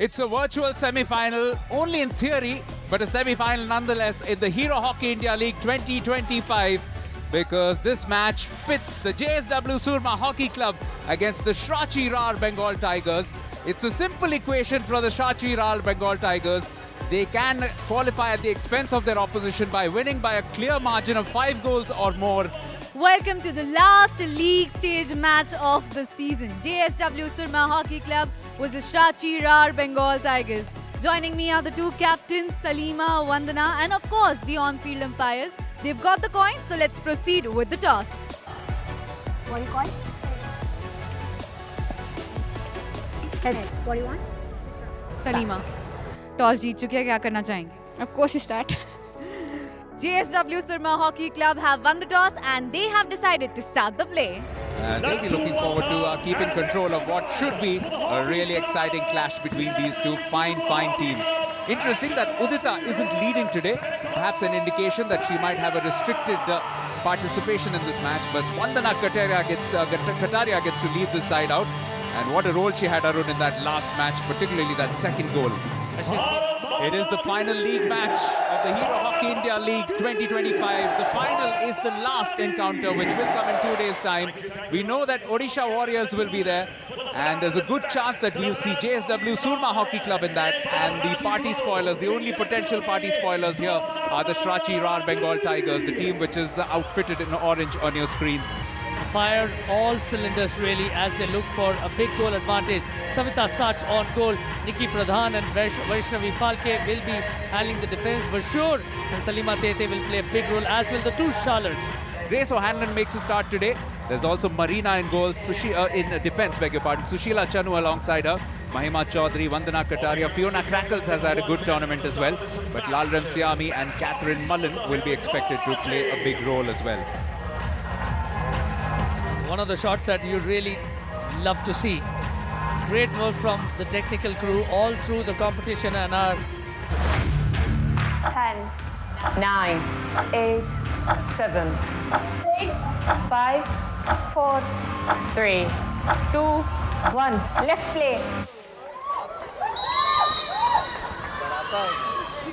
It's a virtual semi-final, only in theory, but a semi-final nonetheless in the Hero Hockey India League 2025, because this match pits the JSW Surma Hockey Club against the Shrachi Rar Bengal Tigers. It's a simple equation for the Shrachi Rar Bengal Tigers. They can qualify at the expense of their opposition by winning by a clear margin of 5 goals or more. Welcome to the last league stage match of the season. JSW Surma Hockey Club was the Shrachi Rar Bengal Tigers. Joining me are the two captains, Salima, Vandana, and of course the on-field umpires. They've got the coin, so let's proceed with the toss. One coin. Heads. What do you want? Salima, toss जीत चुके हैं, क्या करना चाहेंगे? Of course, start. JSW Surma Hockey Club have won the toss and they have decided to start the play. And they'll be looking forward to keeping control of what should be a really exciting clash between these two fine teams. Interesting that Udita isn't leading today. Perhaps an indication that she might have a restricted participation in this match. But Vandana Kataria gets to lead this side out. And what a role she had, Arun, in that last match, particularly that second goal. It is the final league match of the Hero Hockey India League 2025. The final is the last encounter, which will come in 2 days' time. We know that Odisha Warriors will be there, and there's a good chance that we'll see JSW Surma Hockey Club in that. And the party spoilers, the only potential party spoilers here are the Shrachi Rar Bengal Tigers, the team which is outfitted in orange on your screens. Fired all cylinders really as they look for a big goal advantage. Savita starts on goal. Nikki Pradhan and Vaishnavi Falke will be handling the defense for sure. And Salima Tete will play a big role, as will the two Charlottes. Grace O'Hanlon makes a start today. There's also Marina in goal, in defense, beg your pardon. Sushila Chanu alongside her. Mahima Chaudhary, Vandana Kataria, Fiona Crackles has had a good tournament as well. But Lalram Siami and Catherine Mullen will be expected to play a big role as well. One of the shots that you really love to see. Great work from the technical crew all through the competition and our 10, 9, 8, 7, 6, 5, 4, 3, 2, 1. Let's play.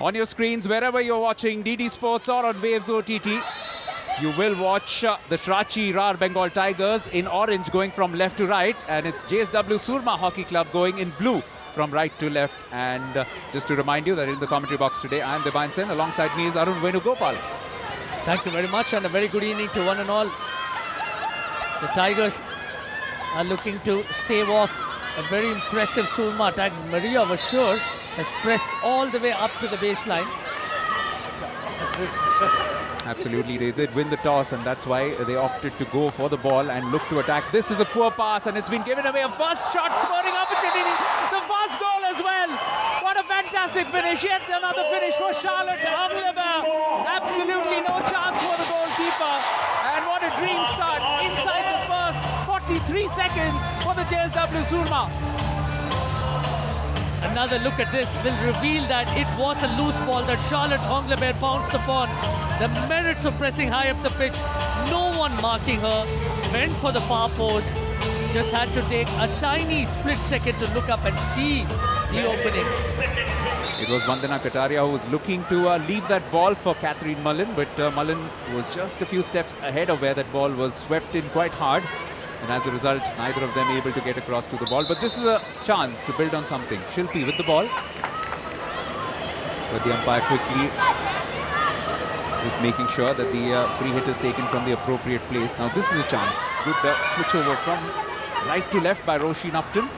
On your screens, wherever you're watching DD Sports or on Waves OTT, you will watch the Shrachi Rar Bengal Tigers in orange going from left to right, and it's JSW Surma Hockey Club going in blue from right to left. And just to remind you that in the commentary box today, I am Debayan Sen. Alongside me is Arun Venugopal. Thank you very much, and a very good evening to one and all. The Tigers are looking to stave off a very impressive Surma attack. Maria Vashur has pressed all the way up to the baseline. Absolutely, they did win the toss, and that's why they opted to go for the ball and look to attack. This is a poor pass, and it's been given away. A first shot scoring opportunity. The first goal as well. What a fantastic finish. Yet another finish for Charlotte Anglebert. Absolutely no chance for the goalkeeper. And what a dream start inside the first 43 seconds for the JSW Surma. Another look at this will reveal that it was a loose ball that Charlotte Anglebert bounced upon. The merits of pressing high up the pitch, no one marking her, went for the far post, just had to take a tiny split second to look up and see the opening. It was Vandana Kataria who was looking to leave that ball for Catherine Mullen, but Mullen was just a few steps ahead of where that ball was swept in quite hard. And as a result, neither of them able to get across to the ball. But this is a chance to build on something. Shilpi with the ball. But the umpire quickly just making sure that the free hit is taken from the appropriate place. Now this is a chance. Good switch over from right to left by Roisin Upton.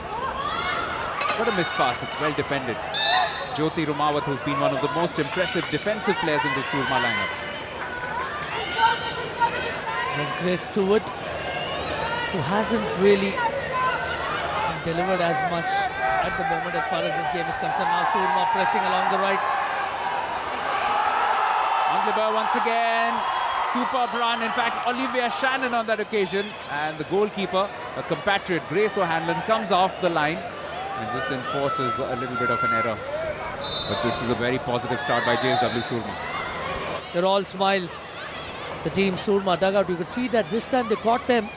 What a miss pass. It's well defended. Jyoti Rumawat, who's been one of the most impressive defensive players in the Surma lineup. There's Grace Stewart, who hasn't really delivered as much at the moment as far as this game is concerned. Now Surma pressing along the right. Anglebert once again, superb run. In fact, Olivia Shannon on that occasion. And the goalkeeper, a compatriot, Grace O'Hanlon, comes off the line and just enforces a little bit of an error. But this is a very positive start by JSW Surma. They're all smiles. The team Surma dugout, you could see that this time they caught them.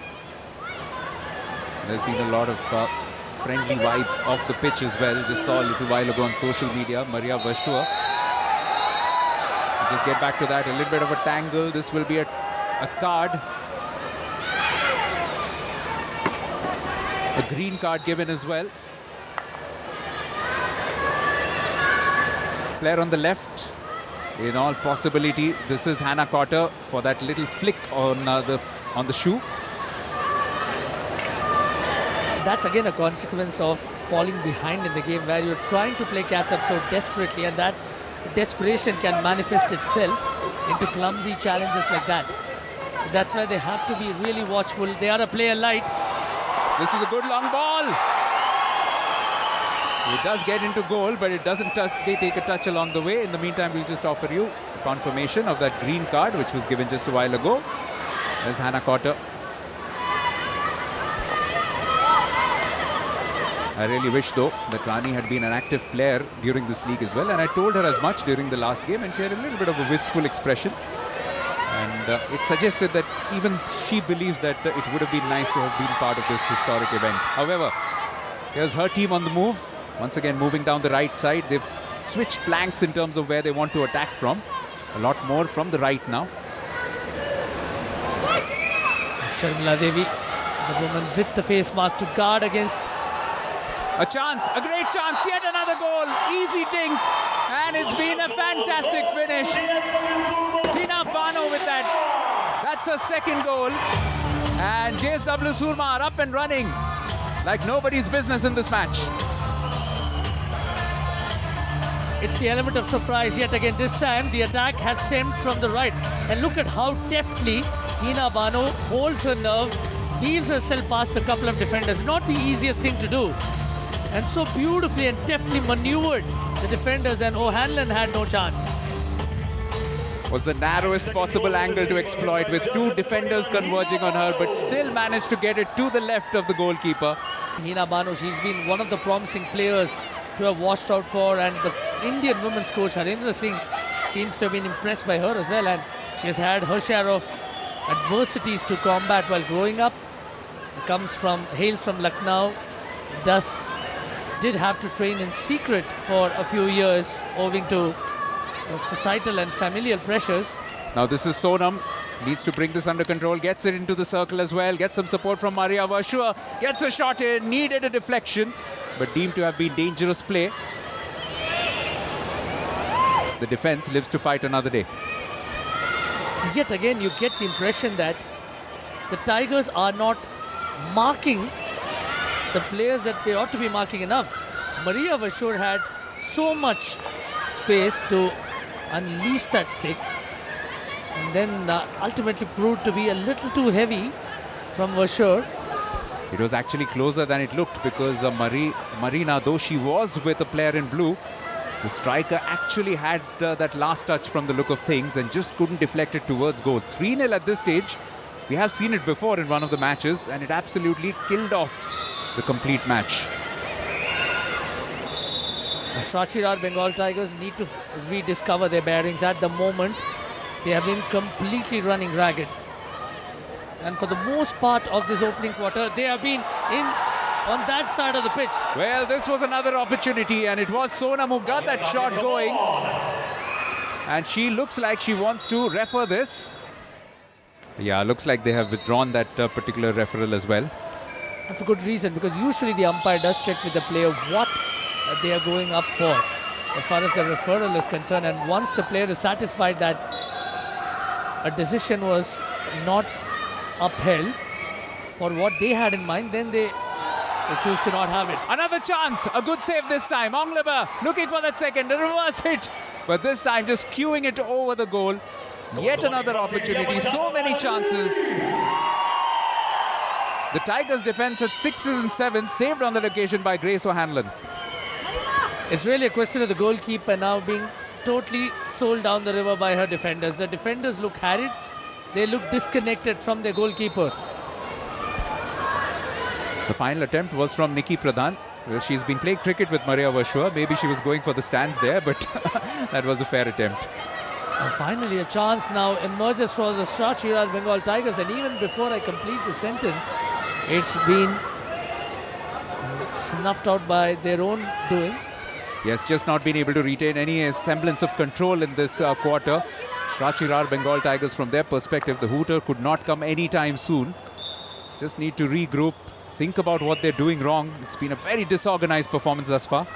There's been a lot of friendly vibes off the pitch as well. Just saw a little while ago on social media, Maria Verschoor. Just get back to that, a little bit of a tangle. This will be a card. A green card given as well. Player on the left, in all possibility, this is Hannah Cotter for that little flick on the shoe. That's again a consequence of falling behind in the game, where you're trying to play catch up so desperately, and that desperation can manifest itself into clumsy challenges like that. That's why they have to be really watchful. They are a player light. This is a good long ball. It does get into goal, but it doesn't touch. They take a touch along the way. In the meantime, we'll just offer you a confirmation of that green card, which was given just a while ago. There's Hannah Cotter. I really wish, though, that Rani had been an active player during this league as well. And I told her as much during the last game, and she had a little bit of a wistful expression. And it suggested that even she believes that it would have been nice to have been part of this historic event. However, here's her team on the move. Once again, moving down the right side. They've switched flanks in terms of where they want to attack from. A lot more from the right now. Sharmila Devi, the woman with the face mask to guard against. A chance, a great chance, yet another goal. Easy dink, and it's been a fantastic finish. Tina Bano with that. That's her second goal. And JSW Surma are up and running like nobody's business in this match. It's the element of surprise yet again. This time the attack has stemmed from the right. And look at how deftly Tina Bano holds her nerve, weaves herself past a couple of defenders. Not the easiest thing to do. And so beautifully and deftly maneuvered the defenders, and O'Hanlon had no chance. Was the narrowest possible angle to exploit, with two defenders converging on her, but still managed to get it to the left of the goalkeeper. Hina Bano, she's been one of the promising players to have watched out for, and the Indian women's coach Harendra Singh seems to have been impressed by her as well, and she has had her share of adversities to combat while growing up. Hails from Lucknow, did have to train in secret for a few years owing to societal and familial pressures. Now this is Sonam, needs to bring this under control, gets it into the circle as well, gets some support from Maria Verschoor, gets a shot in, needed a deflection, but deemed to have been dangerous play. The defense lives to fight another day. Yet again, you get the impression that the Tigers are not marking the players that they ought to be marking enough. Maria Verschoor had so much space to unleash that stick, and then ultimately proved to be a little too heavy from Verschoor. It was actually closer than it looked, because Marina, though she was with a player in blue, the striker actually had that last touch from the look of things and just couldn't deflect it towards goal. 3-0 at this stage. We have seen it before in one of the matches, and it absolutely killed off the complete match. The Srachirar Bengal Tigers need to rediscover their bearings. At the moment, they have been completely running ragged. And for the most part of this opening quarter, they have been on that side of the pitch. Well, this was another opportunity, and it was Sonam who got that shot going. And she looks like she wants to refer this. Yeah, looks like they have withdrawn that particular referral as well. And for good reason, because usually the umpire does check with the player what they are going up for as far as the referral is concerned, and once the player is satisfied that a decision was not upheld for what they had in mind, then they choose to not have it. Another chance, a good save this time. Ongleba looking for that second, a reverse hit, but this time just cueing it over the goal. Yet another opportunity, so many chances. The Tigers' defense at 6 and 7, saved on that occasion by Grace O'Hanlon. It's really a question of the goalkeeper now being totally sold down the river by her defenders. The defenders look harried, they look disconnected from their goalkeeper. The final attempt was from Nikki Pradhan. Well, she's been playing cricket with Maria Verschoor. Maybe she was going for the stands there, but that was a fair attempt. And finally, a chance now emerges for the Srachirar Bengal Tigers. And even before I complete the sentence, it's been snuffed out by their own doing. Yes, just not been able to retain any semblance of control in this quarter. Shrachi Rar Bengal Tigers, from their perspective, the hooter could not come anytime soon. Just need to regroup, think about what they're doing wrong. It's been a very disorganized performance thus far.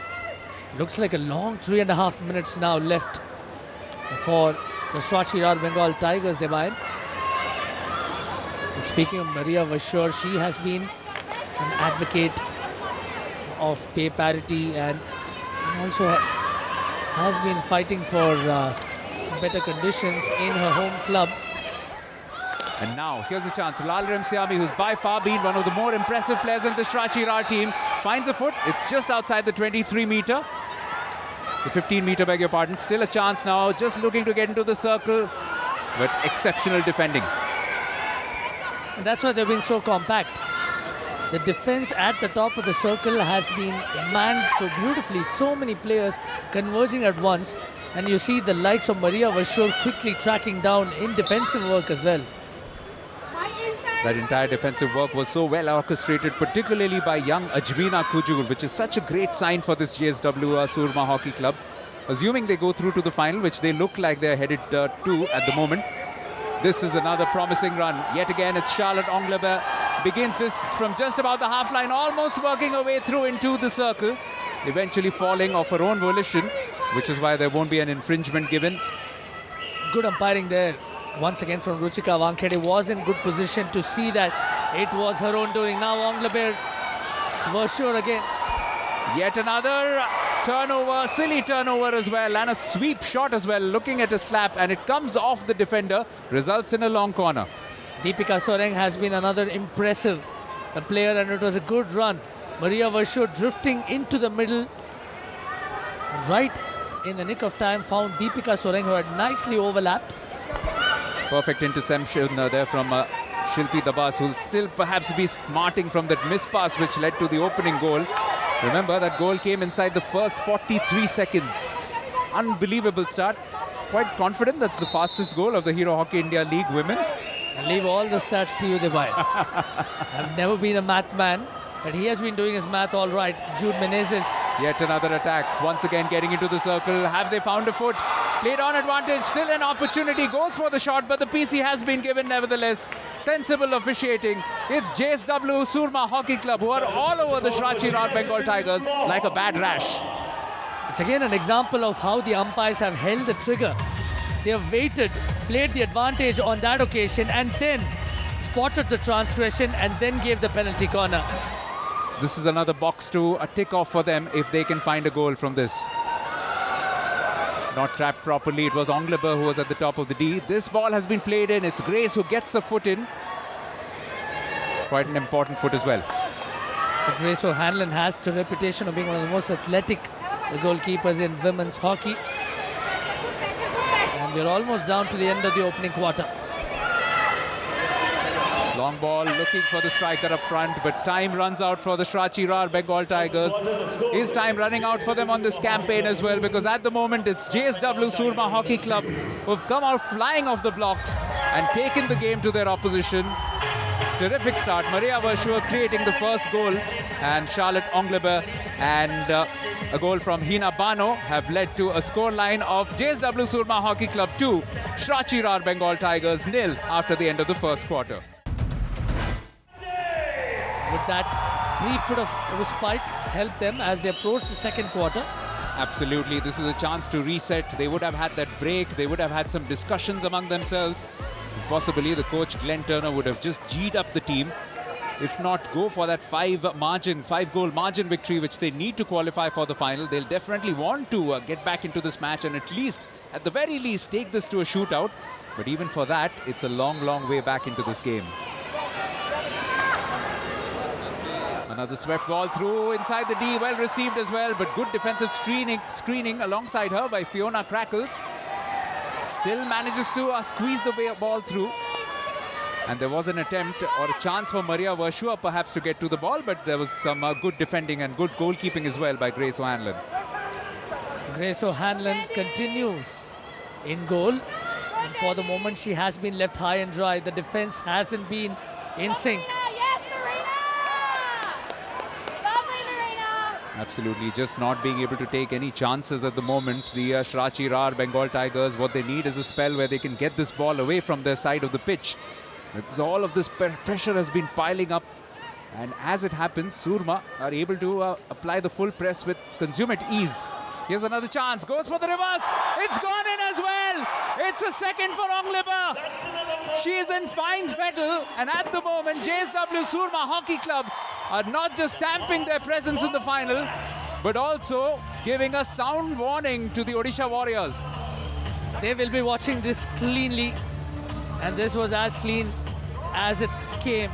Looks like a long 3.5 minutes now left for the Shrachi Rar Bengal Tigers, Debayan. Speaking of Maria Vashur, she has been an advocate of pay parity and also has been fighting for better conditions in her home club. And now, here's a chance. Lal Remsiami, who's by far been one of the more impressive players in the Shrachi Rar team, finds a foot. It's just outside the 23-meter. The 15-meter, beg your pardon. Still a chance now, just looking to get into the circle, but exceptional defending. And that's why they've been so compact. The defense at the top of the circle has been manned so beautifully. So many players converging at once. And you see the likes of Maria Vashur quickly tracking down in defensive work as well. That entire defensive work was so well orchestrated, particularly by young Ajmeena Kujur, which is such a great sign for this JSW Surma Hockey Club. Assuming they go through to the final, which they look like they're headed to at the moment. This is another promising run. Yet again, it's Charlotte Onglebe. Begins this from just about the half line, almost working her way through into the circle. Eventually falling of her own volition, which is why there won't be an infringement given. Good umpiring there. Once again from Ruchika Wankhede, was in good position to see that it was her own doing. Now Onglebe Vashur again. Yet another turnover, silly turnover as well, and a sweep shot as well, looking at a slap, and it comes off the defender, results in a long corner. Deepika Soreng has been another impressive player, and it was a good run. Maria Vashur drifting into the middle, right in the nick of time, found Deepika Soreng, who had nicely overlapped. Perfect interception there from Shilpi Dabas, who'll still perhaps be smarting from that miss pass which led to the opening goal. Remember, that goal came inside the first 43 seconds. Unbelievable start. Quite confident that's the fastest goal of the Hero Hockey India League women. I'll leave all the stats to you, Debayan. I've never been a math man, but he has been doing his math all right. Jude Menezes. Yet another attack. Once again getting into the circle. Have they found a foot? Played on advantage. Still an opportunity. Goes for the shot, but the PC has been given nevertheless. Sensible officiating. It's JSW Surma Hockey Club, who are all over the Shrachi Rar Bengal Tigers like a bad rash. It's again an example of how the umpires have held the trigger. They have waited, played the advantage on that occasion, and then spotted the transgression and then gave the penalty corner. This is another box to a tick off for them if they can find a goal from this. Not trapped properly. It was Onglebe who was at the top of the D. This ball has been played in. It's Grace who gets a foot in. Quite an important foot as well. Grace O'Hanlon has the reputation of being one of the most athletic goalkeepers in women's hockey. And we're almost down to the end of the opening quarter. Long ball, looking for the striker up front, but time runs out for the Shrachi Rar Bengal Tigers. Is time running out for them on this campaign as well, because at the moment it's JSW Surma Hockey Club who've come out flying off the blocks and taken the game to their opposition. Terrific start. Maria Vashur creating the first goal, and Charlotte Onglebe and a goal from Hina Bano have led to a scoreline of JSW Surma Hockey Club 2, Shrachi Rar Bengal Tigers 0 after the end of the first quarter. With that brief bit of respite help them as they approach the second quarter. Absolutely, this is a chance to reset. They would have had that break. They would have had some discussions among themselves. Possibly the coach Glenn Turner would have just G'd up the team. If not, go for that 5-goal margin victory, which they need to qualify for the final. They'll definitely want to get back into this match and at the very least, take this to a shootout. But even for that, it's a long, long way back into this game. Another swept ball through inside the D, well received as well, but good defensive screening alongside her by Fiona Crackles. Still manages to squeeze the ball through. And there was an attempt or a chance for Maria Vashur perhaps to get to the ball, but there was some good defending and good goalkeeping as well by Grace O'Hanlon. Grace O'Hanlon continues in goal. And for the moment, she has been left high and dry. The defense hasn't been in sync. Absolutely, just not being able to take any chances at the moment. The Shrachi Rar Bengal Tigers, what they need is a spell where they can get this ball away from their side of the pitch. Because all of this pressure has been piling up. And as it happens, Surma are able to apply the full press with consummate ease. Here's another chance, goes for the reverse. It's gone in as well. It's a second for Ongleba. She is in fine fettle. And at the moment, JSW Surma Hockey Club are not just stamping their presence in the final, but also giving a sound warning to the Odisha Warriors. They will be watching this cleanly, and this was as clean as it came.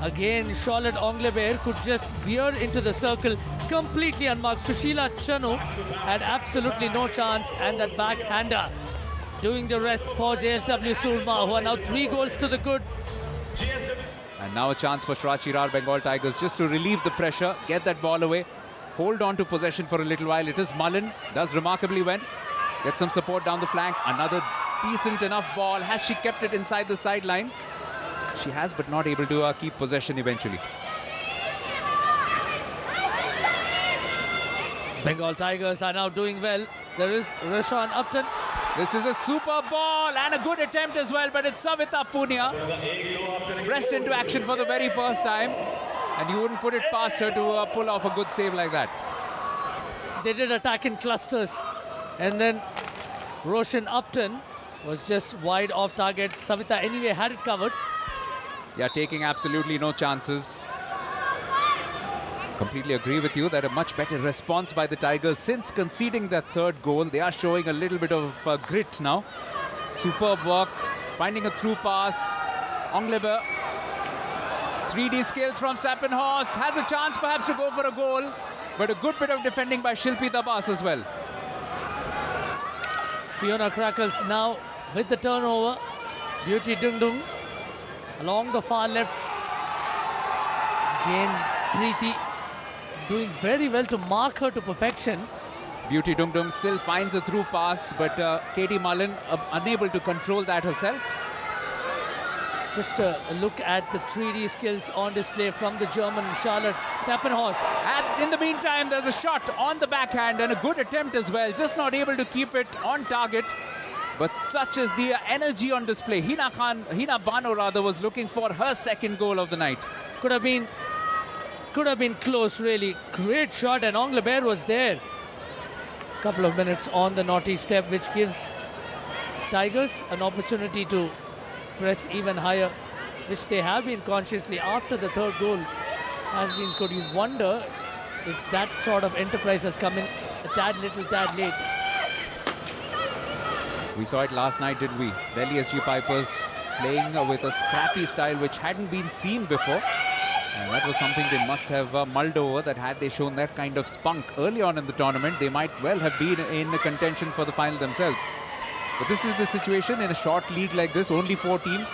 Again, Charlotte Onglebert could just veer into the circle completely unmarked. Sushila Chanu had absolutely no chance, and that backhander doing the rest for JSW Surma, who are now 3 goals to the good. And now a chance for Shrachi Rar Bengal Tigers just to relieve the pressure, get that ball away, hold on to possession for a little while. It is Mullen, does remarkably well, gets some support down the flank. Another decent enough ball. Has she kept it inside the sideline? She has, but not able to keep possession eventually. Bengal Tigers are now doing well. There is Roshan Upton. This is a super ball and a good attempt as well, but it's Savita Punia pressed into action for the very first time, and you wouldn't put it past her to pull off a good save like that. They did attack in clusters, and then Roshan Upton was just wide off target. Savita anyway had it covered. Yeah, taking absolutely no chances. Completely agree with you that a much better response by the Tigers since conceding their 3rd goal. They are showing a little bit of grit now. Superb work, finding a through pass. Ongleba, 3D skills from Sappenhorst, has a chance perhaps to go for a goal, but a good bit of defending by Shilpi Dabas as well. Fiona Crackles now with the turnover. Beauty Dung Dung along the far left. Again, Preeti doing very well to mark her to perfection. Beauty Dung Dung still finds a through pass, but Katie Mullen unable to control that herself. Just a look at the 3D skills on display from the German Charlotte Stappenhorst. And in the meantime, there's a shot on the backhand and a good attempt as well. Just not able to keep it on target. But such is the energy on display. Hina Bano rather was looking for her 2nd goal of the night. Could have been close, really. Great shot, and Onglebert was there. Couple of minutes on the naughty step, which gives Tigers an opportunity to press even higher, which they have been consciously after the 3rd goal has been scored. You wonder if that sort of enterprise has come in a little tad late. We saw it last night, did we? Delhi SG Pipers playing with a scrappy style which hadn't been seen before. And that was something they must have mulled over, that had they shown that kind of spunk early on in the tournament, they might well have been in contention for the final themselves. But this is the situation in a short league like this, only 4 teams.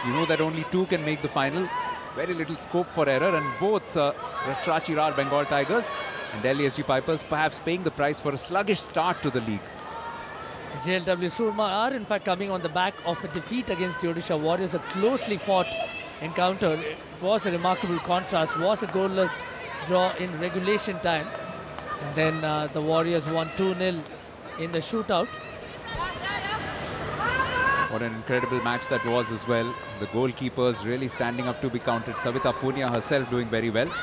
You know that only 2 can make the final. Very little scope for error, and both Shrachi Rar Bengal Tigers and Delhi SG Pipers perhaps paying the price for a sluggish start to the league. JLW Surma are in fact coming on the back of a defeat against the Odisha Warriors, a closely fought encounter. It was a remarkable contrast, was a goalless draw in regulation time, and then the Warriors won 2-0 in the shootout. What an incredible match that was as well. The goalkeepers really standing up to be counted. Savita Punia herself doing very well.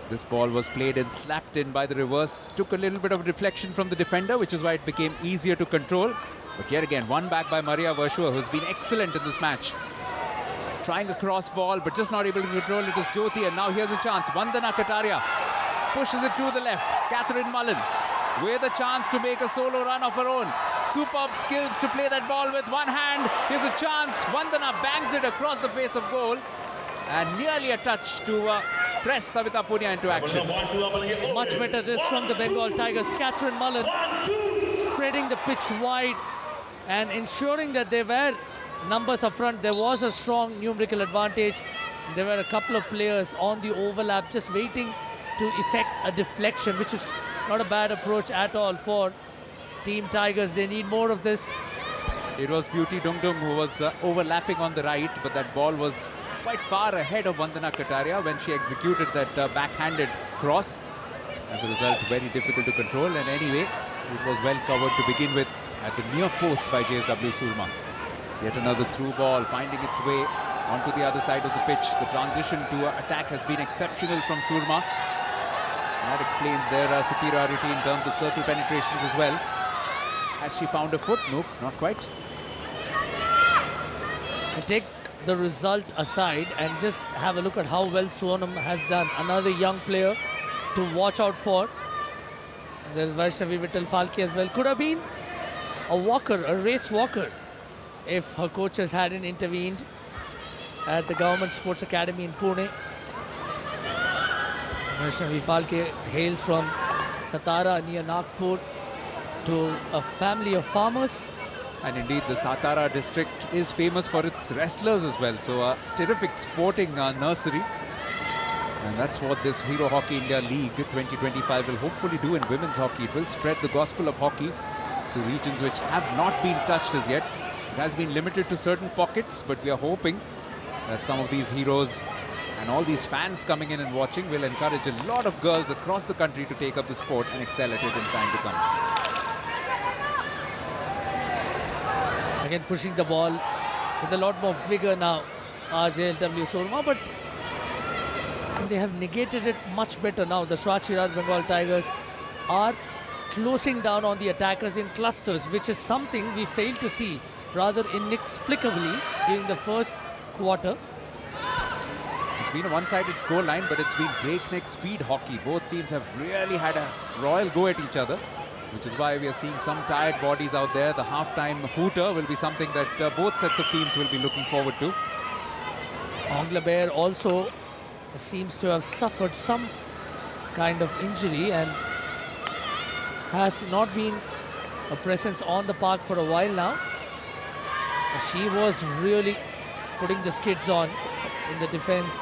This ball was played and slapped in by the reverse. Took a little bit of deflection from the defender, which is why it became easier to control. But yet again, won back by Maria Vershua, who's been excellent in this match. Trying a cross ball, but just not able to control it is Jyoti. And now here's a chance. Vandana Kataria pushes it to the left. Catherine Mullen with a chance to make a solo run of her own. Superb skills to play that ball with one hand. Here's a chance. Vandana bangs it across the face of goal. And nearly a touch to press Savita Punia into action. Much better this from the Bengal Tigers. Catherine Mullen spreading the pitch wide and ensuring that there were numbers up front. There was a strong numerical advantage. There were a couple of players on the overlap just waiting to effect a deflection, which is not a bad approach at all for Team Tigers. They need more of this. It was Beauty Dung Dung who was overlapping on the right, but that ball was quite far ahead of Vandana Kataria when she executed that backhanded cross. As a result, very difficult to control. And anyway, it was well covered to begin with at the near post by JSW Surma. Yet another through ball finding its way onto the other side of the pitch. The transition to attack has been exceptional from Surma. And that explains their superiority in terms of circle penetrations as well. Has she found a foot? Nope, not quite. Take the result aside and just have a look at how well Swarnam has done. Another young player to watch out for. And there's Vaishnavi Vittal Falke as well. Could have been a walker, a race walker, if her coaches hadn't intervened at the Government Sports Academy in Pune. Vaishnavi Falke hails from Satara near Nagpur to a family of farmers. And indeed, the Satara district is famous for its wrestlers as well. So a terrific sporting nursery. And that's what this Hero Hockey India League 2025 will hopefully do in women's hockey. It will spread the gospel of hockey to regions which have not been touched as yet. It has been limited to certain pockets, but we are hoping that some of these heroes and all these fans coming in and watching will encourage a lot of girls across the country to take up the sport and excel at it in time to come. Again pushing the ball with a lot more vigor now, JSW Surma, but they have negated it much better now. The Srirachi Raj Bengal Tigers are closing down on the attackers in clusters, which is something we failed to see rather inexplicably during the first quarter. It's been a one-sided scoreline, but it's been breakneck speed hockey. Both teams have really had a royal go at each other, which is why we are seeing some tired bodies out there. The half-time hooter will be something that both sets of teams will be looking forward to. Anglebair also seems to have suffered some kind of injury and has not been a presence on the park for a while now. She was really putting the skids on in the defense.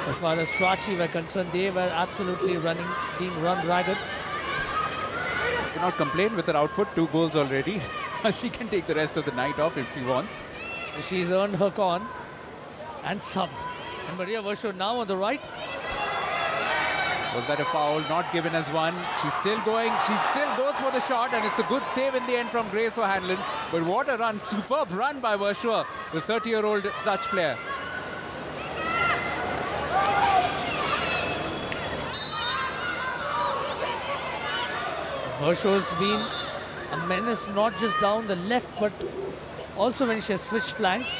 As far as Srirachi were concerned, they were absolutely being run ragged. Cannot complain with her output, 2 goals already. She can take the rest of the night off if she wants. She's earned her con and some. And Maria Varsho now on the right. Was that a foul? Not given as one. She's still going. She still goes for the shot, and it's a good save in the end from Grace O'Hanlon. But what a run. Superb run by Varsho, the 30-year-old Dutch player. Varsho's been a menace not just down the left but also when she has switched flanks,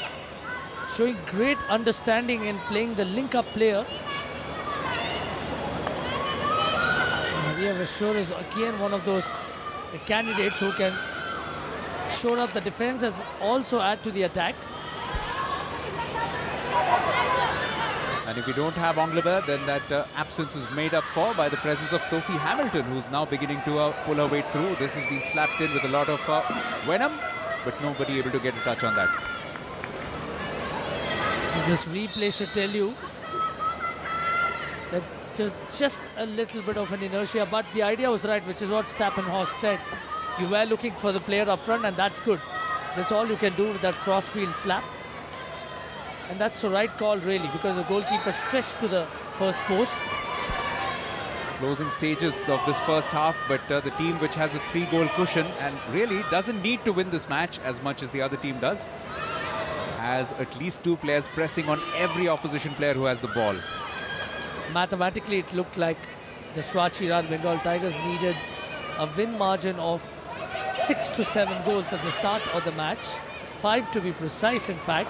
showing great understanding in playing the link-up player. Maria Varsho is again one of those candidates who can shore up the defense as also add to the attack. And if we don't have Anglebair, then that absence is made up for by the presence of Sophie Hamilton, who's now beginning to pull her weight through. This has been slapped in with a lot of venom, but nobody able to get a touch on that. This replay should tell you that just a little bit of an inertia, but the idea was right, which is what Stappenhorst said. You were looking for the player up front, and that's good. That's all you can do with that crossfield slap. And that's the right call, really, because the goalkeeper stretched to the first post. Closing stages of this first half, but the team which has a 3-goal cushion and really doesn't need to win this match as much as the other team does, has at least 2 players pressing on every opposition player who has the ball. Mathematically, it looked like the Srirachi Raj Bengal Tigers needed a win margin of 6 to 7 goals at the start of the match. 5 to be precise, in fact.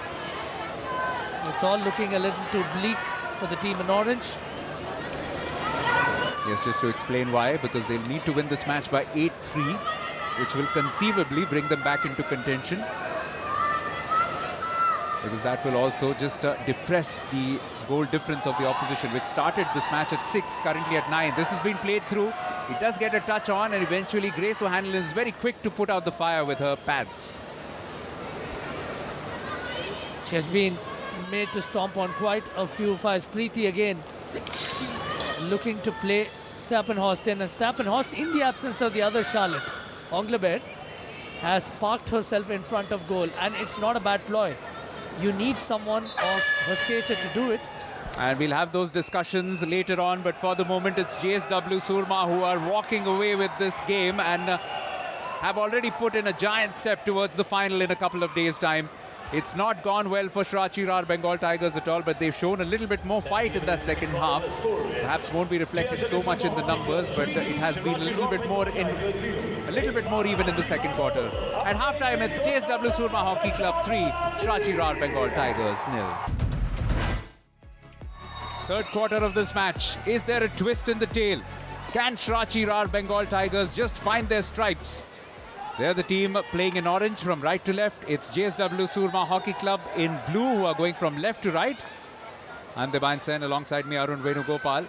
It's all looking a little too bleak for the team in orange. Yes, just to explain why, because they'll need to win this match by 8-3, which will conceivably bring them back into contention. Because that will also just depress the goal difference of the opposition, which started this match at 6, currently at 9. This has been played through. It does get a touch on, and eventually Grace O'Hanlon is very quick to put out the fire with her pads. She has been made to stomp on quite a few fires. Preeti again looking to play Stappenhorst in, and Stappenhorst, in the absence of the other Charlotte, Anglebair, has parked herself in front of goal, and it's not a bad ploy. You need someone of her stature to do it, And we'll have those discussions later on, but for the moment it's JSW Surma who are walking away with this game and have already put in a giant step towards the final in a couple of days' time. It's not gone well for Shrachi Rar Bengal Tigers at all, but they've shown a little bit more fight in that second half. Perhaps won't be reflected so much in the numbers, but it has been a little bit more even in the second quarter. At halftime, it's JSW Surma Hockey Club 3, Shrachi Rar Bengal Tigers 0. Third quarter of this match. Is there a twist in the tail? Can Shrachi Rar Bengal Tigers just find their stripes? They're the team playing in orange from right to left. It's JSW Surma Hockey Club in blue who are going from left to right. And Debayan Sen alongside me, Arun Venugopal.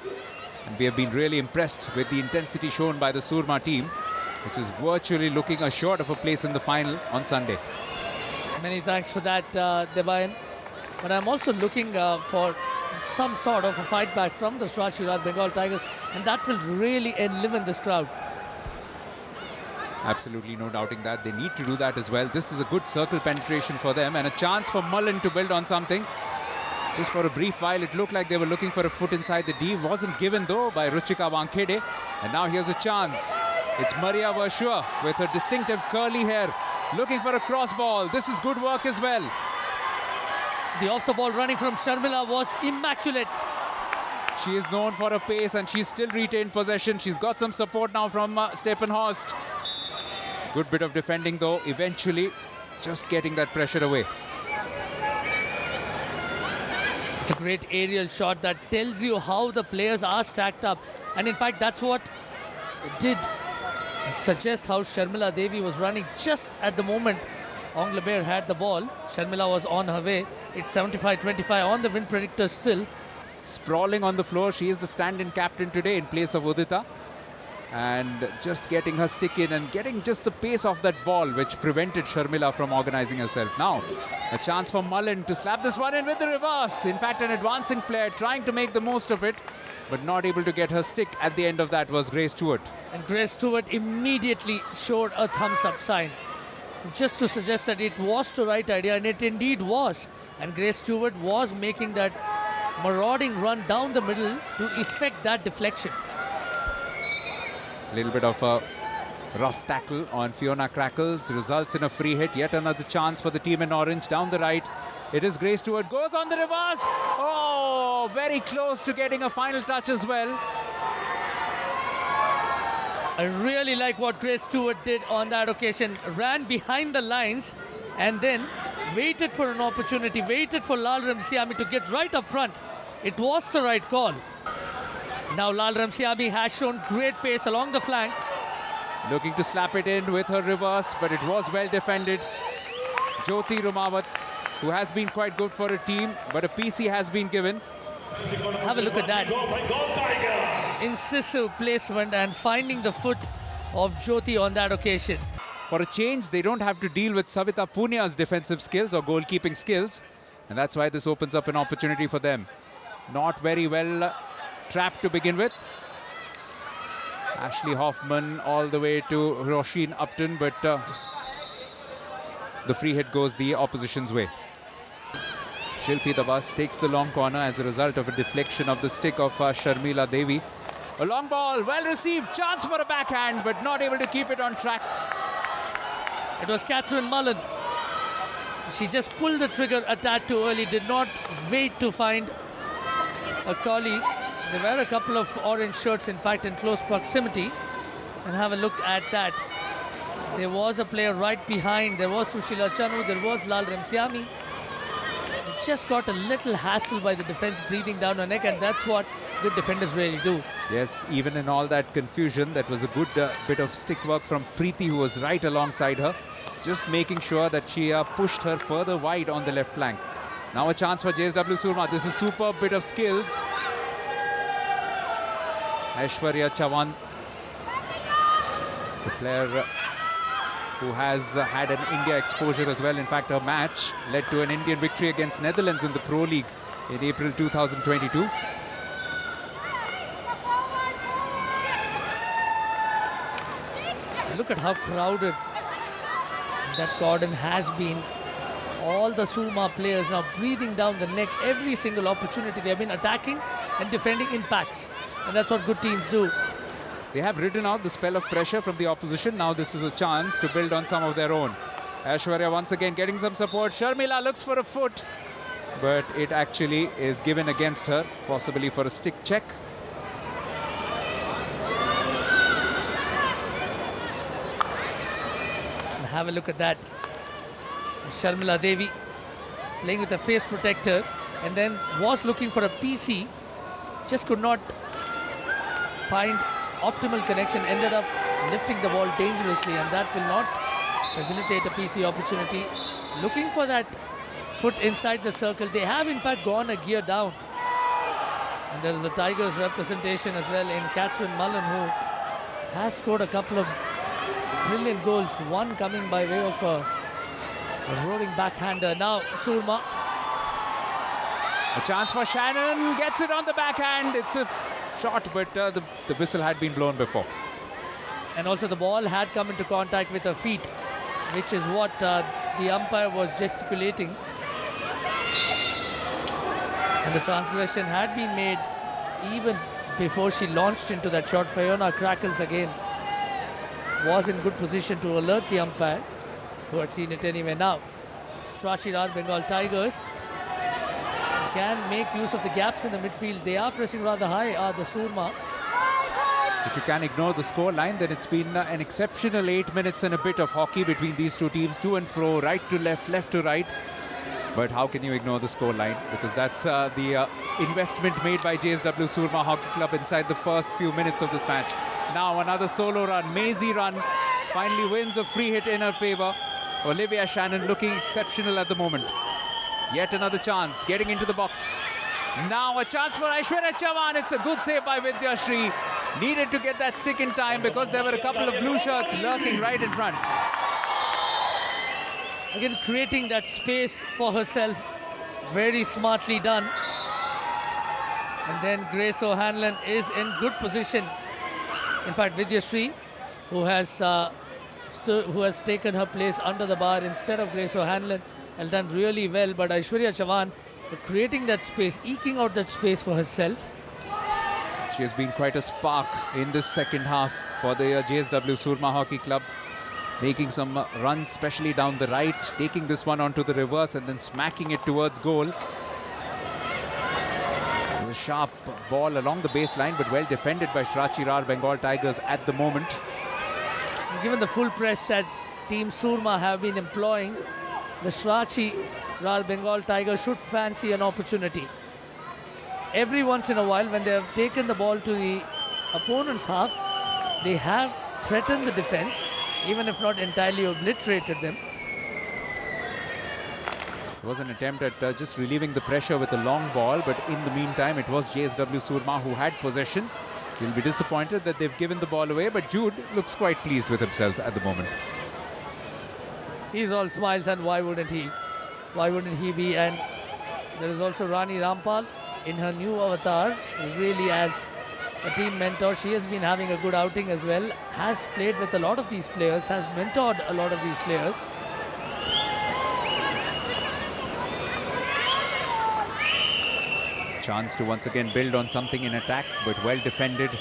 And we have been really impressed with the intensity shown by the Surma team, which is virtually looking assured of a place in the final on Sunday. Many thanks for that, Debayan. But I'm also looking for some sort of a fight back from the Shrachi Rar Bengal Tigers, and that will really enliven this crowd. Absolutely no doubting that. They need to do that as well. This is a good circle penetration for them and a chance for Mullen to build on something. Just for a brief while, it looked like they were looking for a foot inside the D. Wasn't given though by Ruchika Wankhede. And now here's a chance. It's Maria Vershua with her distinctive curly hair looking for a cross ball. This is good work as well. The off-the-ball running from Sharmila was immaculate. She is known for her pace and she's still retained possession. She's got some support now from Stephen Horst. Good bit of defending though, eventually just getting that pressure away. It's a great aerial shot that tells you how the players are stacked up. And in fact, that's what did suggest how Sharmila Devi was running just at the moment Anglebert had the ball. Sharmila was on her way. It's 75-25 on the win predictor still. Sprawling on the floor, she is the stand-in captain today in place of Udita. And just getting her stick in and getting just the pace of that ball which prevented Sharmila from organizing herself. Now, a chance for Mullen to slap this one in with the reverse. In fact, an advancing player trying to make the most of it, but not able to get her stick at the end of that was Grace Stewart. And Grace Stewart immediately showed a thumbs-up sign, just to suggest that it was the right idea, and it indeed was. And Grace Stewart was making that marauding run down the middle to effect that deflection. A little bit of a rough tackle on Fiona Crackles results in a free hit. Yet another chance for the team in orange down the right. It is Grace Stewart, goes on the reverse. Oh, very close to getting a final touch as well. I really like what Grace Stewart did on that occasion. Ran behind the lines and then waited for an opportunity, waited for Lal Ramsiami to get right up front. It was the right call. Now Lal Ramsiami has shown great pace along the flanks. Looking to slap it in with her reverse, but it was well defended. Jyoti Rumawat, who has been quite good for her team, but a PC has been given. Have a look at that. Incisive placement and finding the foot of Jyoti on that occasion. For a change, they don't have to deal with Savita Punia's defensive skills or goalkeeping skills, and that's why this opens up an opportunity for them. Not very well trapped to begin with. Ashley Hoffman all the way to Roisin Upton, but the free hit goes the opposition's way. Shilpi Dabas takes the long corner as a result of a deflection of the stick of Sharmila Devi. A long ball, well received, chance for a backhand, but not able to keep it on track. It was Catherine Mullen. She just pulled the trigger a tad too early, did not wait to find a colleague. There were a couple of orange shirts, in fact, in close proximity. And have a look at that. There was a player right behind. There was Sushila Chanu. There was Lal Ramsiami. It just got a little hassle by the defense breathing down her neck, and that's what good defenders really do. Yes, even in all that confusion, that was a good bit of stick work from Preeti, who was right alongside her, just making sure that she pushed her further wide on the left flank. Now a chance for JSW Surma. This is a superb bit of skills. Aishwarya Chavan, the player who has had an India exposure as well. In fact, her match led to an Indian victory against Netherlands in the Pro League in April 2022. Look at how crowded that cordon has been All the Surma players now breathing down the neck every single opportunity. They have been attacking and defending in packs. And that's what good teams do. They have ridden out the spell of pressure from the opposition. Now this is a chance to build on some of their own. Aishwarya once again getting some support. Sharmila looks for a foot, but it actually is given against her, possibly for a stick check. And have a look at that. Sharmila Devi playing with a face protector and then was looking for a PC. Just could not find optimal connection. Ended up lifting the ball dangerously, and that will not facilitate a PC opportunity. Looking for that foot inside the circle. They have in fact gone a gear down. And there is the Tigers representation as well in Catherine Mullen, who has scored a couple of brilliant goals. One coming by way of a roaring backhander. Now Surma. A chance for Shannon, gets it on the backhand. It's a shot, but the whistle had been blown before. And also the ball had come into contact with her feet, which is what the umpire was gesticulating. And the transgression had been made even before she launched into that shot. Fiona Crackles again was in good position to alert the umpire, who had seen it anyway. Now Srirachi Raj Bengal Tigers can make use of the gaps in the midfield. They are pressing rather high, the Surma. If you can ignore the score line, then it's been an exceptional 8 minutes and a bit of hockey between these two teams, to and fro, right to left, left to right. But how can you ignore the score line? Because that's the investment made by JSW Surma Hockey Club inside the first few minutes of this match. Now another solo run, Maisie run, finally wins a free hit in her favour. Olivia Shannon looking exceptional at the moment. Yet another chance, getting into the box. Now a chance for Aishwarya Chavan. It's a good save by Vidyashree. Needed to get that stick in time because there were a couple of blue shirts lurking right in front. Again, creating that space for herself. Very smartly done. And then Grace O'Hanlon is in good position. In fact, Vidyashree, who has taken her place under the bar instead of Grace O'Hanlon, has done really well. But Aishwarya Chavan creating that space, eking out that space for herself. She has been quite a spark in this second half for the JSW Surma Hockey Club. Making some runs, especially down the right, taking this one onto the reverse and then smacking it towards goal. A sharp ball along the baseline, but well defended by Srirachi Raj Bengal Tigers at the moment. Given the full press that Team Surma have been employing, the Srirachi Raj Bengal Tigers should fancy an opportunity. Every once in a while, when they have taken the ball to the opponent's half, they have threatened the defense, even if not entirely obliterated them. It was an attempt at just relieving the pressure with a long ball, but in the meantime, it was JSW Surma who had possession. He'll be disappointed that they've given the ball away, but Jude looks quite pleased with himself at the moment. He's all smiles, and why wouldn't he? Why wouldn't he be? And there is also Rani Rampal in her new avatar, really as a team mentor. She has been having a good outing as well, has played with a lot of these players, has mentored a lot of these players. Chance to once again build on something in attack, but well defended.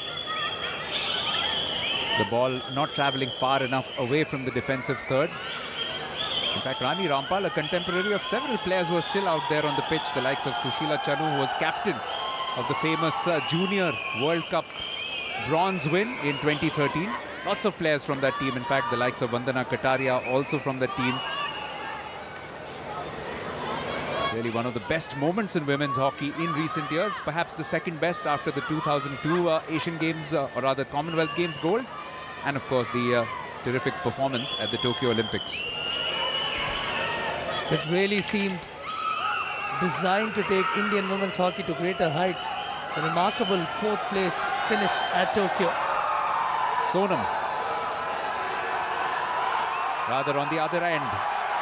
The ball not travelling far enough away from the defensive third. In fact, Rani Rampal, a contemporary of several players who are still out there on the pitch, the likes of Sushila Chanu, who was captain of the famous Junior World Cup bronze win in 2013. Lots of players from that team. In fact, the likes of Vandana Kataria also from that team. Really one of the best moments in women's hockey in recent years. Perhaps the second best after the 2002 Asian Games, or rather Commonwealth Games gold. And of course, the terrific performance at the Tokyo Olympics. It really seemed designed to take Indian women's hockey to greater heights. A remarkable fourth place finish at Tokyo. Sonam. Rather on the other end.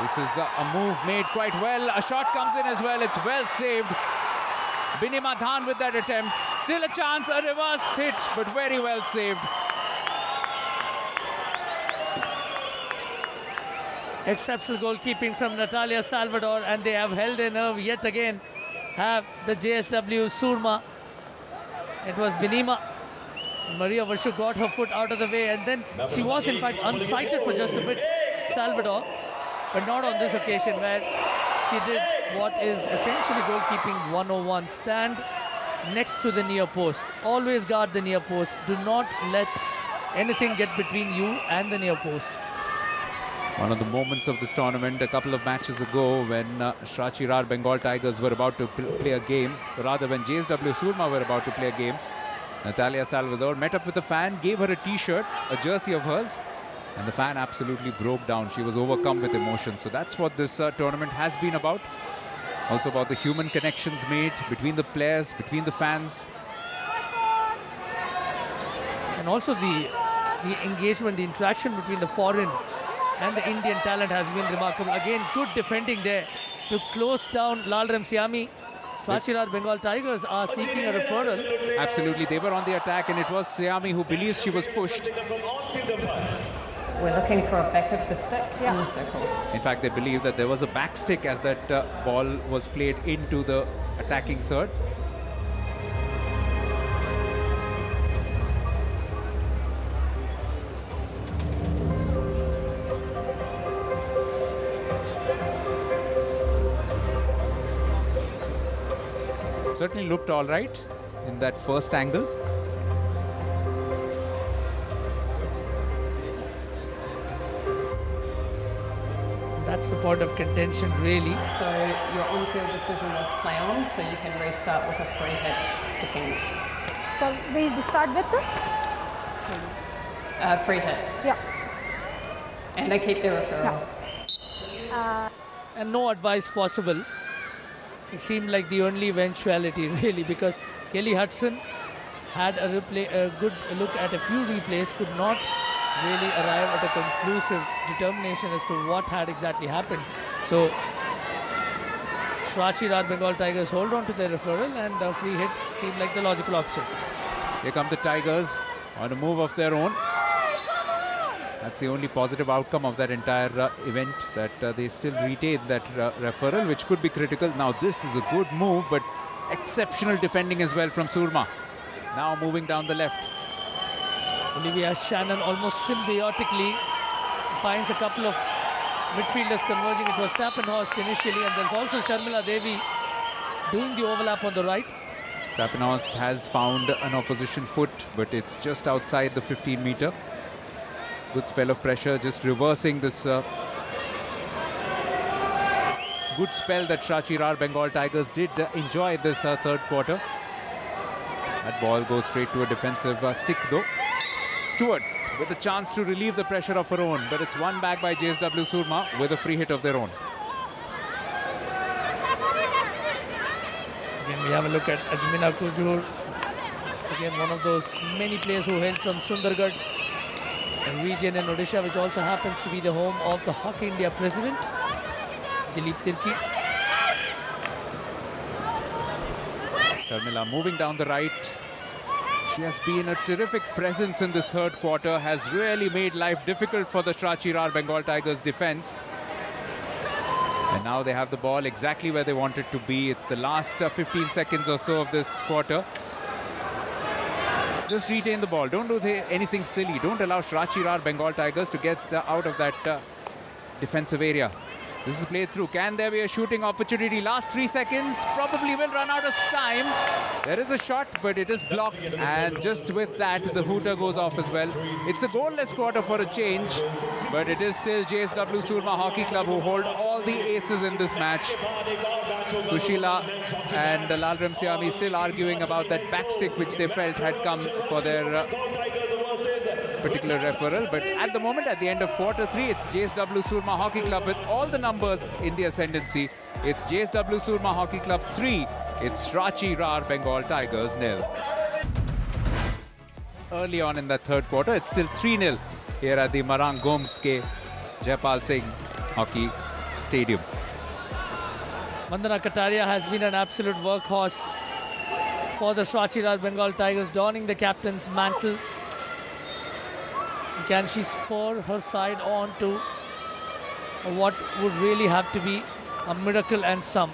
This is a move made quite well. A shot comes in as well. It's well saved. Binima Dhan with that attempt. Still a chance, a reverse hit, but very well saved. Exceptional goalkeeping from Natalia Salvador, and they have held their nerve yet again. Have the JSW Surma. It was Binima. Maria Varshu got her foot out of the way, and then she was in fact unsighted for just a bit, Salvador, but not on this occasion where she did what is essentially goalkeeping 101. Stand next to the near post. Always guard the near post. Do not let anything get between you and the near post. One of the moments of this tournament a couple of matches ago when Shrachi Rar Bengal Tigers were about to play a game, rather when JSW Surma were about to play a game, Natalia Salvador met up with a fan, gave her a t-shirt, a jersey of hers, and the fan absolutely broke down. She was overcome with emotion. So that's what this tournament has been about. Also about the human connections made between the players, between the fans. And also the engagement, the interaction between the foreign and the Indian talent has been remarkable. Again, good defending there to close down Lalram Siami. Shrachi Rar Bengal Tigers are seeking a referral. Absolutely, they were on the attack and it was Siami who believes she was pushed. We're looking for a back of the stick in the circle. In fact, they believe that there was a back stick as that ball was played into the attacking third. Certainly looked all right in that first angle. That's the point of contention, really. So your on-field decision was play on, so you can restart with a free hit defence. So we start with the Free hit. yeah. And they keep their referral. And no advice possible. It seemed like the only eventuality, really, because Kelly Hudson had a good look at a few replays, could not really arrive at a conclusive determination as to what had exactly happened. So Shrachi Rar Bengal Tigers hold on to their referral, and a free hit seemed like the logical option. Here come the Tigers on a move of their own. That's the only positive outcome of that entire event, that they still retain that referral, which could be critical. Now this is a good move, but exceptional defending as well from Surma. Now moving down the left. Olivia Shannon almost symbiotically finds a couple of midfielders converging. It was Stappenhorst initially, and there's also Sharmila Devi doing the overlap on the right. Stappenhorst has found an opposition foot, but it's just outside the 15-meter. Good spell of pressure, just reversing this good spell that Shrachi Rar Bengal Tigers did enjoy this third quarter. That ball goes straight to a defensive stick though. Stewart with a chance to relieve the pressure of her own, but it's won back by JSW Surma with a free hit of their own. Again, we have a look at Ajmina Kujur. Again, one of those many players who hail from Sundargarh, a region in Odisha, which also happens to be the home of the Hockey India president, Dilip Tirki. Sharmila moving down the right. She has been a terrific presence in this third quarter, has really made life difficult for the Shrachi Rar Bengal Tigers defense. And now they have the ball exactly where they want it to be. It's the last 15 seconds or so of this quarter. Just retain the ball. Don't do anything silly. Don't allow Shrachi Rar Bengal Tigers to get out of that defensive area. This is played through. Can there be a shooting opportunity? Last 3 seconds. Probably will run out of time. There is a shot, but it is blocked. And just with that, the hooter goes off as well. It's a goalless quarter for a change, but it is still JSW Surma Hockey Club who hold all the aces in this match. Sushila and Lalram Siami still arguing about that backstick which they felt had come for their particular referral, but at the moment, at the end of quarter 3, it's JSW Surma Hockey Club with all the numbers in the ascendancy. It's JSW Surma Hockey Club 3, it's Shrachi Rar Bengal Tigers 0. Early on in that third quarter, it's still 3-0 here at the Marang Gomke Jaipal Singh Hockey Stadium. Vandana Kataria has been an absolute workhorse for the Shrachi Rar Bengal Tigers, donning the captain's mantle. Can she spur her side on to what would really have to be a miracle and some.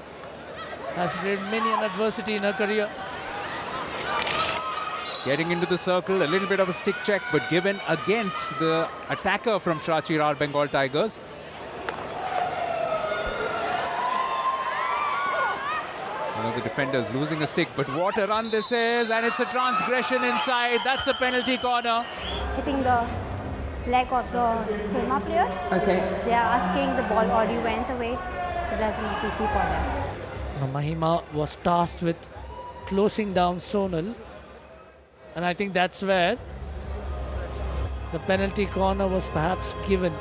Has braved many an adversity in her career. Getting into the circle, a little bit of a stick check, but given against the attacker from Shrachi Rar Bengal Tigers. One of the defenders losing a stick, but what a run this is, and it's a transgression inside. That's a penalty corner. Hitting the leg of the Surma player. Okay. They are asking the ball already went away, so there's no PC for them. Now, Mahima was tasked with closing down Sonal, and I think that's where the penalty corner was perhaps given.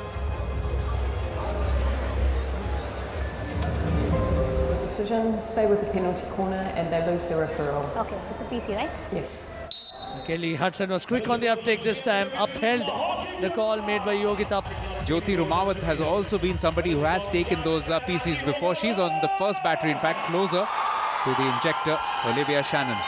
Decision, stay with the penalty corner and they lose the referral. Okay, it's a PC, right? Yes. Kelly Hudson was quick on the uptake this time, upheld the call made by Yogita. Jyoti Rumawat has also been somebody who has taken those PCs before. She's on the first battery, in fact, closer to the injector, Olivia Shannon.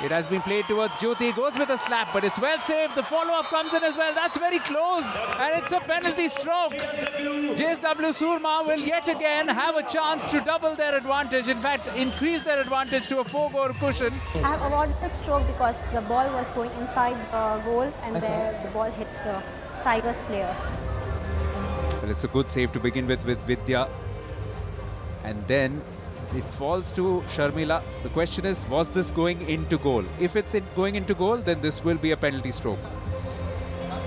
It has been played towards Jyoti, goes with a slap, but it's well saved. The follow-up comes in as well. That's very close, and it's a penalty stroke. JSW Surma will yet again have a chance to double their advantage. In fact, increase their advantage to a 4-goal cushion. I have awarded the stroke because the ball was going inside the goal and Okay. the ball hit the Tigers player. Well, it's a good save to begin with Vidya. And then it falls to Sharmila. The question is, was this going into goal? If it's going into goal, then this will be a penalty stroke.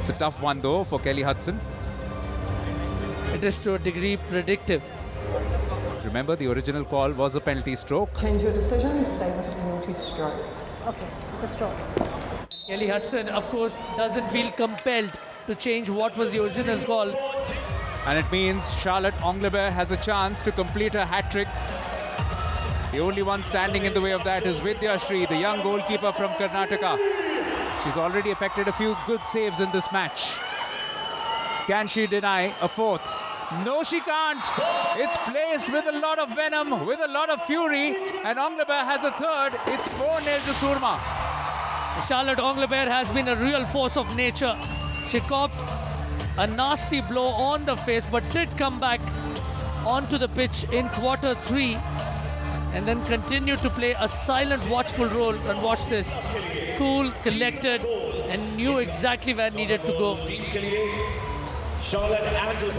It's a tough one though for Kelly Hudson. It is to a degree predictive. Remember, the original call was a penalty stroke. Change your decision, stay with the penalty stroke. Okay, it's a stroke. Kelly Hudson, of course, doesn't feel compelled to change what was the original call. And it means Charlotte Anglebert has a chance to complete her hat-trick. The only one standing in the way of that is Vidya Shree, the young goalkeeper from Karnataka. She's already effected a few good saves in this match. Can she deny a fourth? No, she can't. It's placed with a lot of venom, with a lot of fury, and Anglebert has a third. It's 4-0 to Surma. Charlotte Anglebert has been a real force of nature. She copped a nasty blow on the face, but did come back onto the pitch in quarter 3 and then continued to play a silent, watchful role. And watch this. Cool, collected, and knew exactly where needed to go. It's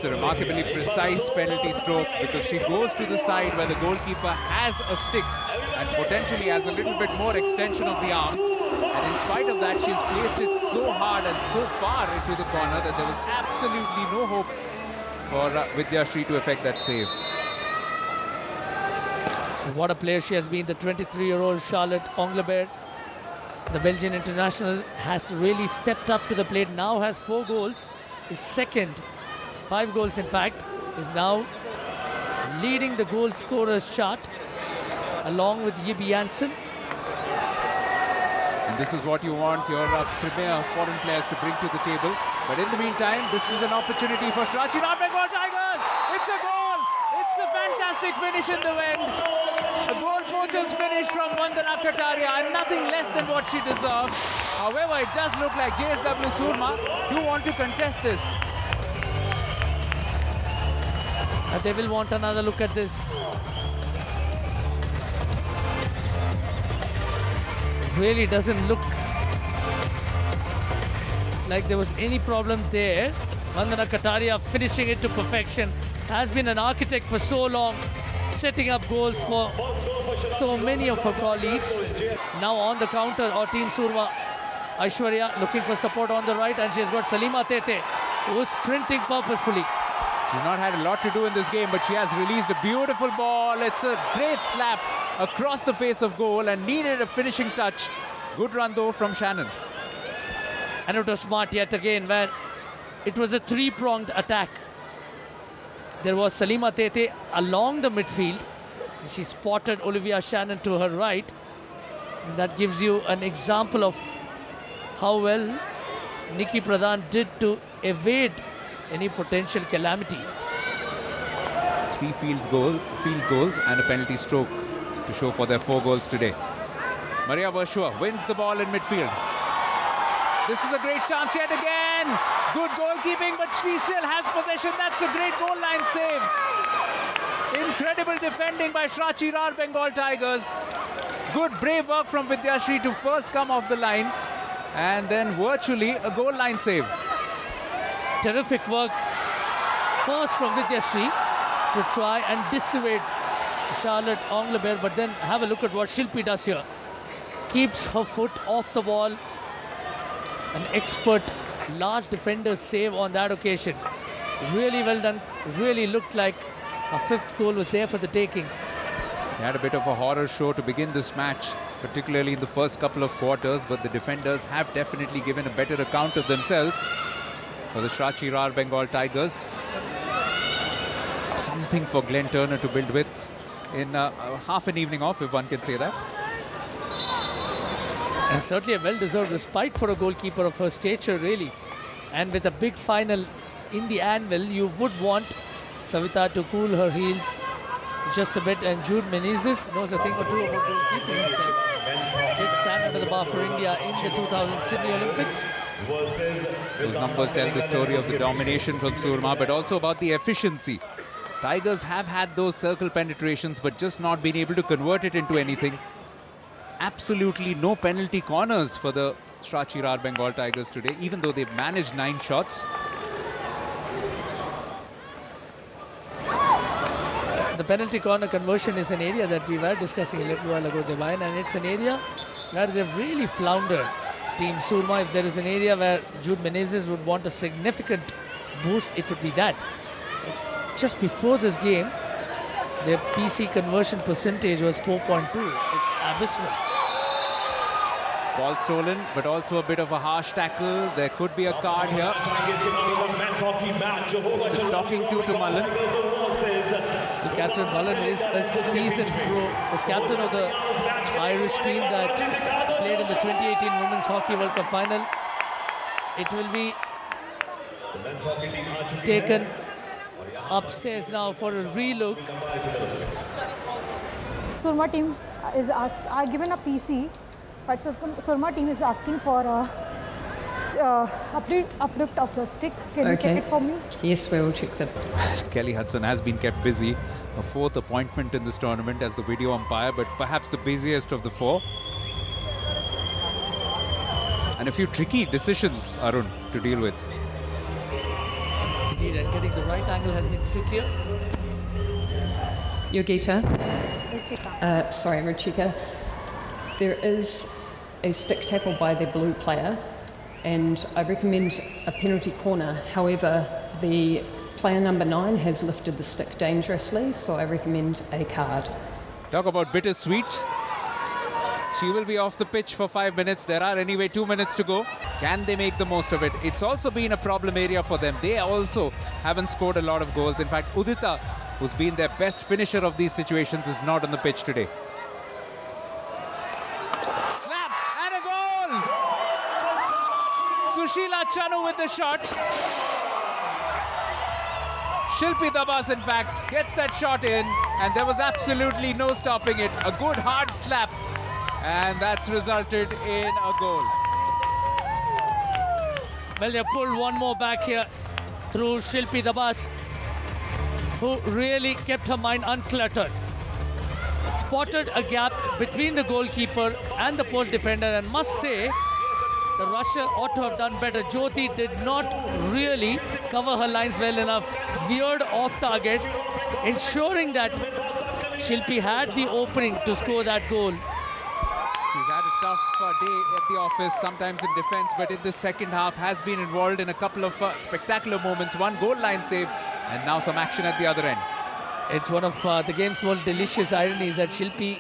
a remarkably precise penalty stroke because she goes to the side where the goalkeeper has a stick and potentially has a little bit more extension of the arm. And in spite of that, she's placed it so hard and so far into the corner that there was absolutely no hope for Vidya Shree to effect that save. What a player she has been, the 23-year-old Charlotte Anglebert. The Belgian international has really stepped up to the plate, now has 4 goals, is second, 5 goals in fact, is now leading the goal scorers chart along with Yibi Janssen. And this is what you want your premier foreign players to bring to the table. But in the meantime, this is an opportunity for Shrachi Rar Bengal Tigers. It's a goal. It's a fantastic finish in the wind. The goal poacher's finish from Vandana Kataria, and nothing less than what she deserves. However, it does look like JSW Surma do want to contest this. They will want another look at this. Really doesn't look like there was any problem there. Vandana Kataria finishing it to perfection. Has been an architect for so long, setting up goals for so many of her colleagues. Now on the counter, or Team Surma, Aishwarya looking for support on the right, and she's got Salima Tete, who's sprinting purposefully. She's not had a lot to do in this game, but she has released a beautiful ball. It's a great slap across the face of goal and needed a finishing touch. Good run though from Shannon. And it was smart yet again, where it was a 3-pronged attack. There was Salima Tete along the midfield, and she spotted Olivia Shannon to her right. And that gives you an example of how well Nikki Pradhan did to evade any potential calamity. 3 field goals and a penalty stroke to show for their 4 goals today. Maria Vershua wins the ball in midfield. This is a great chance yet again. again. Good goalkeeping, but she still has possession. That's a great goal line save. Incredible defending by Shrachi Rar Bengal Tigers. Good brave work from Vidyashree to first come off the line and then virtually a goal line save. Terrific work first from Vidyashree to try and dissuade Charlotte Anglebert, but then have a look at what Shilpi does here. Keeps her foot off the ball. An expert large defender save on that occasion. Really well done. Really looked like a fifth goal was there for the taking. They had a bit of a horror show to begin this match, particularly in the first couple of quarters, but the defenders have definitely given a better account of themselves for the Shrachi Rar Bengal Tigers. Something for Glenn Turner to build with in half an evening off, if one can say that. And certainly a well-deserved respite for a goalkeeper of her stature, really. And with a big final in the anvil, you would want Savita to cool her heels just a bit. And Jude Menezes knows a thing or two about goalkeeping. Did stand under the bar for India in the 2000 Sydney Olympics. Those numbers tell the story of the domination from Surma, but also about the efficiency. Tigers have had those circle penetrations, but just not been able to convert it into anything. Absolutely no penalty corners for the Shrachi Rar Bengal Tigers today, even though they've managed 9 shots. The penalty corner conversion is an area that we were discussing a little while ago, Divine, and it's an area where they've really floundered. Team Surma, if there is an area where Jude Menezes would want a significant boost, it would be that. Just before this game, their PC conversion percentage was 4.2. It's abysmal. Ball stolen, but also a bit of a harsh tackle. There could be a card here. It's a talking to Mullen. Well, Catherine Mullen is a seasoned pro. Was captain of the Irish team that played in the 2018 Women's Hockey World Cup final. It will be taken upstairs now for a relook. Surma team is given a PC, but Surma team is asking for a uplift of the stick. Can you check it for me? Yes, we will check that. Kelly Hudson has been kept busy. A 4th appointment in this tournament as the video umpire, but perhaps the busiest of the 4. And a few tricky decisions, Arun, to deal with. Indeed, and getting the right angle has been trickier. Yogita, Ruchika. sorry, Ruchika. There is a stick tackle by the blue player, and I recommend a penalty corner. However, the player number 9 has lifted the stick dangerously, so I recommend a card. Talk about bittersweet. She will be off the pitch for 5 minutes. There are anyway 2 minutes to go. Can they make the most of it? It's also been a problem area for them. They also haven't scored a lot of goals. In fact, Udita, who's been their best finisher of these situations, is not on the pitch today. Slap and a goal! Sushila Chanu with the shot. Shilpi Dabas, in fact, gets that shot in, and there was absolutely no stopping it. A good hard slap, and that's resulted in a goal. Well, they pulled one more back here through Shilpi Dabas, who really kept her mind uncluttered. Spotted a gap between the goalkeeper and the pole defender, and must say, the Russia ought to have done better. Jyoti did not really cover her lines well enough, veered off target, ensuring that Shilpi had the opening to score that goal. She's had a tough day at the office, sometimes in defense, but in the second half has been involved in a couple of spectacular moments. One goal line save, and now some action at the other end. It's one of the game's most delicious ironies that Shilpi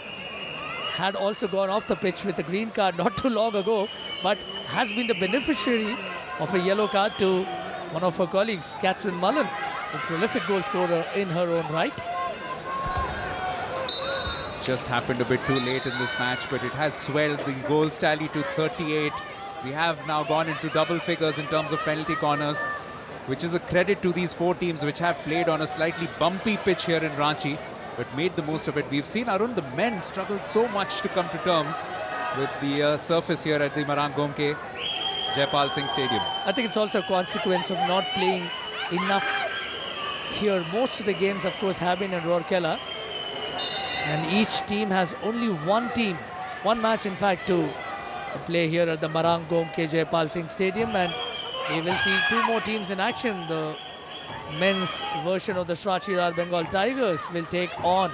had also gone off the pitch with a green card not too long ago, but has been the beneficiary of a yellow card to one of her colleagues, Catherine Mullen, a prolific goal scorer in her own right. It's just happened a bit too late in this match, but it has swelled the goals tally to 38. We have now gone into double figures in terms of penalty corners, which is a credit to these 4 teams which have played on a slightly bumpy pitch here in Ranchi, but made the most of it. We've seen, Arun, the men struggled so much to come to terms with the surface here at the Marang Gomke Jaipal Singh Stadium. I think it's also a consequence of not playing enough here. Most of the games, of course, have been in Rourkela. And each team has only one match, in fact, to play here at the Marang Gomke Jaipal Singh Stadium. And we will see two more teams in action. The men's version of the Srachir R Bengal Tigers will take on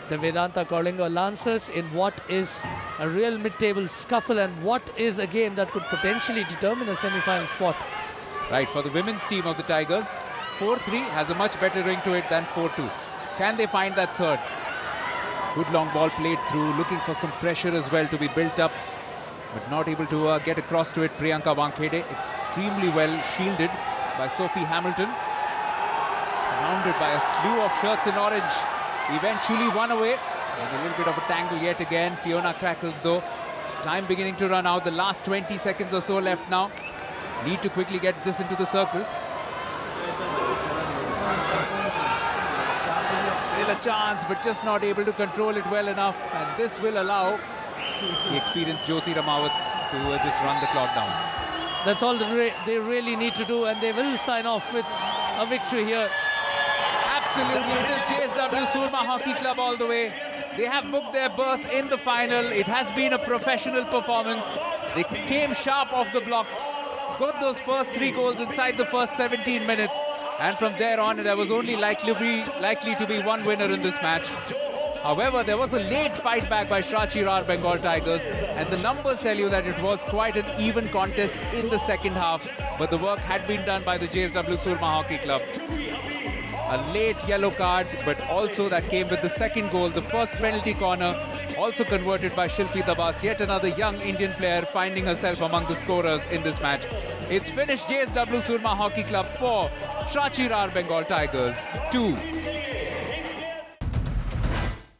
the Vedanta Kaulinga Lancers in what is a real mid-table scuffle, and what is a game that could potentially determine a semi-final spot. Right, for the women's team of the Tigers, 4-3 has a much better ring to it than 4-2. Can they find that third? Good long ball played through, looking for some pressure as well to be built up, but not able to get across to it. Priyanka Wankhede extremely well shielded by Sophie Hamilton. Surrounded by a slew of shirts in orange. Eventually one away. And a little bit of a tangle yet again. Fiona Crackles though. Time beginning to run out. The last 20 seconds or so left now. Need to quickly get this into the circle. Still a chance, but just not able to control it well enough. And this will allow the experienced Jyoti Ramawat to just run the clock down. That's all they really need to do, and they will sign off with a victory here. Absolutely, it is JSW Surma Hockey Club all the way. They have booked their berth in the final. It has been a professional performance. They came sharp off the blocks, got those first 3 goals inside the first 17 minutes. And from there on, there was only likely to be one winner in this match. However, there was a late fight back by Srachir R Bengal Tigers, and the numbers tell you that it was quite an even contest in the second half, but the work had been done by the JSW Surma Hockey Club. A late yellow card, but also that came with the second goal, the first penalty corner, also converted by Shilpi Dabas, yet another young Indian player finding herself among the scorers in this match. It's finished JSW Surma Hockey Club 4, Srachir R Bengal Tigers 2.